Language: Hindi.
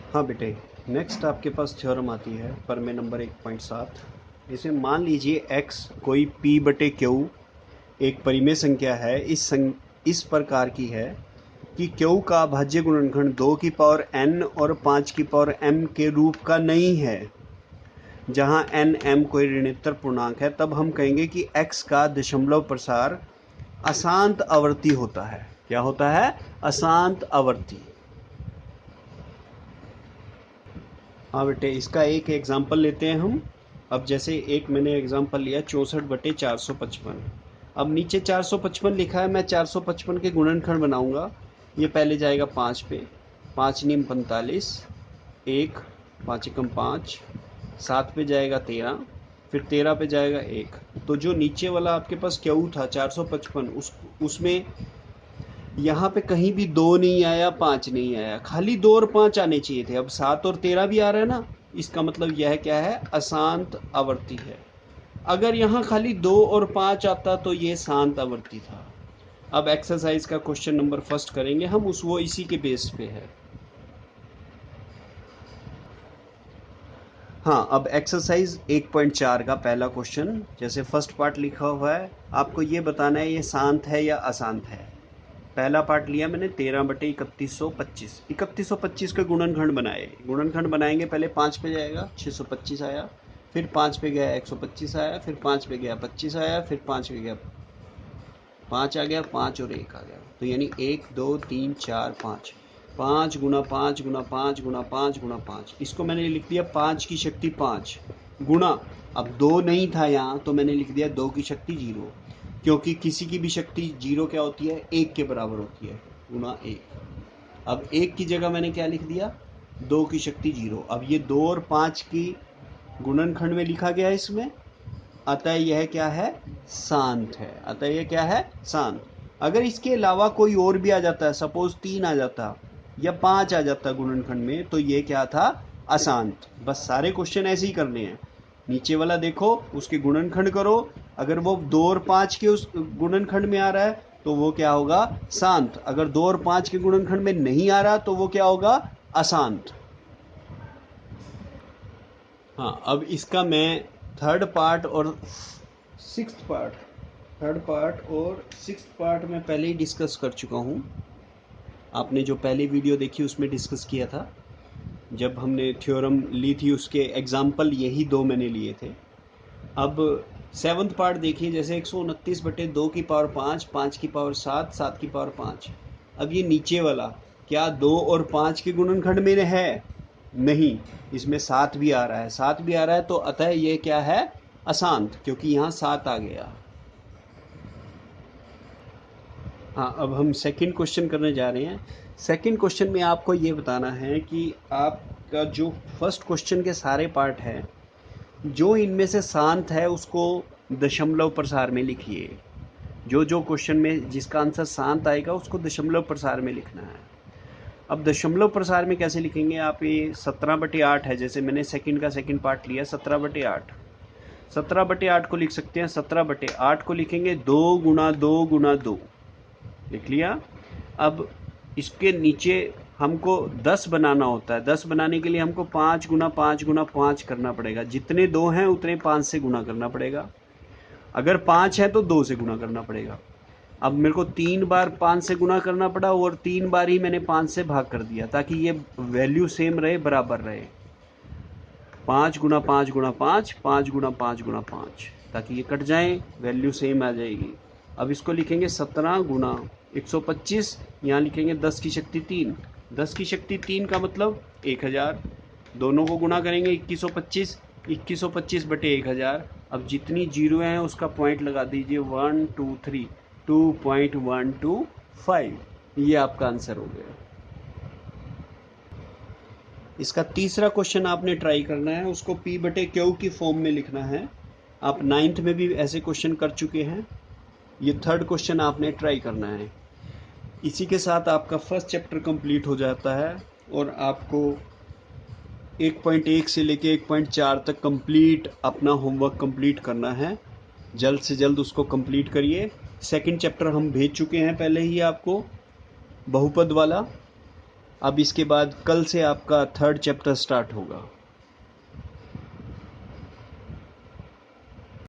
हाँ बेटे, नेक्स्ट आपके पास थ्योरम आती है प्रमेय नंबर 1.7। इसे मान लीजिए x कोई p बटे q एक परिमेय संख्या है। इस प्रकार की है कि q का अभाज्य गुणनखंड 2 की पावर n और 5 की पावर m के रूप का नहीं है, जहाँ n m कोई ऋणात्मक पूर्णांक है, तब हम कहेंगे कि x का दशमलव प्रसार अशांत आवर्ती होता है। क्या होता है? अशांत आवर्ती। हाँ बेटे, इसका एक एग्जाम्पल लेते हैं हम। अब जैसे एक मैंने एग्जाम्पल लिया 64/455। अब नीचे 455 लिखा है, मैं 455 के गुणनखंड बनाऊंगा। ये पहले जाएगा 5 पे, 5 नीम 45, 1 5 एकम 5, 7 पे जाएगा 13, फिर 13 पे जाएगा 1। तो जो नीचे वाला आपके पास क्यू था 455, उसमें यहाँ पे कहीं भी 2 नहीं आया, 5 नहीं आया, खाली 2 और 5 आने चाहिए थे। अब 7 और 13 भी आ रहा है ना, इसका मतलब यह क्या है? अशांत आवर्ती है। अगर यहाँ खाली 2 और 5 आता तो ये शांत आवर्ती था। अब एक्सरसाइज का क्वेश्चन नंबर फर्स्ट करेंगे हम, वो इसी के बेस पे है। हाँ, अब एक्सरसाइज 1.4 का पहला क्वेश्चन, जैसे फर्स्ट पार्ट लिखा हुआ है, आपको ये बताना है ये शांत है या अशांत है। पहला पार्ट लिया मैंने 13/3125। 3125 के गुणनखंड बनाए। गुणनखंड बनाएंगे, पहले 5 पे जाएगा 625 आया, फिर 5 पे गया 125 आया, फिर 5 पे गया 25 आया, फिर 5 पे गया 5 आ गया, 5 और 1 आ गया। तो यानी 1 2 3 4 5, 5 गुना 5 गुना 5 गुना 5 गुना 5। इसको मैंने लिख दिया 5 की शक्ति 5 गुना, अब 2 नहीं था यहाँ तो मैंने लिख दिया 2 की शक्ति 0, क्योंकि किसी की भी शक्ति 0 क्या होती है? 1 के बराबर होती है, गुना 1। अब 1 की जगह मैंने क्या लिख दिया? 2 की शक्ति 0। अब ये 2 और 5 की गुणनखंड में लिखा गया है इसमें, अतः यह क्या है? शांत है। अतः यह क्या है? शांत। अगर इसके अलावा कोई और भी आ जाता है, सपोज 3 आ जाता या 5 आ जाता गुणनखंड में, तो ये क्या था? अशांत। बस सारे क्वेश्चन ऐसे ही करने हैं। नीचे वाला देखो, उसके गुणनखंड करो, अगर वो 2 और 5 के उस गुणनखंड में आ रहा है तो वो क्या होगा? शांत। अगर 2 और 5 के गुणनखंड में नहीं आ रहा तो वो क्या होगा? अशांत। हाँ, अब इसका मैं थर्ड पार्ट और सिक्स्थ पार्ट में पहले ही डिस्कस कर चुका हूँ। आपने जो पहली वीडियो देखी उसमें डिस्कस किया था, जब हमने थ्योरम ली थी उसके एग्जाम्पल यही 2 मैंने लिए थे। अब सेवन्थ पार्ट देखिए, जैसे 129/2 की पावर 5, 5 की पावर 7, 7 की पावर 5। अब ये नीचे वाला क्या 2 और 5 के गुणनखंड में है? नहीं, इसमें 7 भी आ रहा है, 7 भी आ रहा है, तो अतः ये क्या है? अशांत, क्योंकि यहाँ 7 आ गया। हाँ, अब हम सेकंड क्वेश्चन करने जा रहे हैं। सेकंड क्वेश्चन में आपको ये बताना है कि आपका जो फर्स्ट क्वेश्चन के सारे पार्ट हैं, जो इनमें से शांत है उसको दशमलव प्रसार में लिखिए। जो जो क्वेश्चन में जिसका आंसर शांत आएगा उसको दशमलव प्रसार में लिखना है। अब दशमलव प्रसार में कैसे लिखेंगे आप? ये 17/8 है, जैसे मैंने सेकंड का सेकंड पार्ट लिया 17/8। 17/8 को लिख सकते हैं, 17/8 को लिखेंगे 2 गुना 2 गुना 2, लिख लिया। अब इसके नीचे हमको 10 बनाना होता है। 10 बनाने के लिए हमको 5 गुना 5 गुना 5 करना पड़ेगा। जितने 2 हैं उतने 5 से गुना करना पड़ेगा। अगर 5 है तो 2 से गुना करना पड़ेगा। अब मेरे को 3 बार 5 से गुना करना पड़ा और 3 बार ही मैंने 5 से भाग कर दिया, ताकि ये वैल्यू सेम रहे, बराबर रहे। 5 गुना 5 गुना 5, 5 गुना 5 गुना 5, ताकि ये कट जाए, वैल्यू सेम आ जाएगी। अब इसको लिखेंगे 17 गुना 125, यहाँ लिखेंगे 10 की शक्ति 3। 10 की शक्ति 3 का मतलब 1000। दोनों को गुना करेंगे 2125, 2125/1000। अब जितनी जीरो हैं उसका पॉइंट लगा दीजिए, 1 2 3, 2.125। ये आपका आंसर हो गया। इसका तीसरा क्वेश्चन आपने ट्राई करना है, उसको P/Q की फॉर्म में लिखना है। आप 9th में भी ऐसे क्वेश्चन कर चुके हैं, ये थर्ड क्वेश्चन आपने ट्राई करना है। इसी के साथ आपका फर्स्ट चैप्टर कंप्लीट हो जाता है और आपको 1.1 से लेके 1.4 तक कंप्लीट अपना होमवर्क कंप्लीट करना है। जल्द से जल्द उसको कंप्लीट करिए। सेकंड चैप्टर हम भेज चुके हैं पहले ही आपको, बहुपद वाला। अब इसके बाद कल से आपका थर्ड चैप्टर स्टार्ट होगा।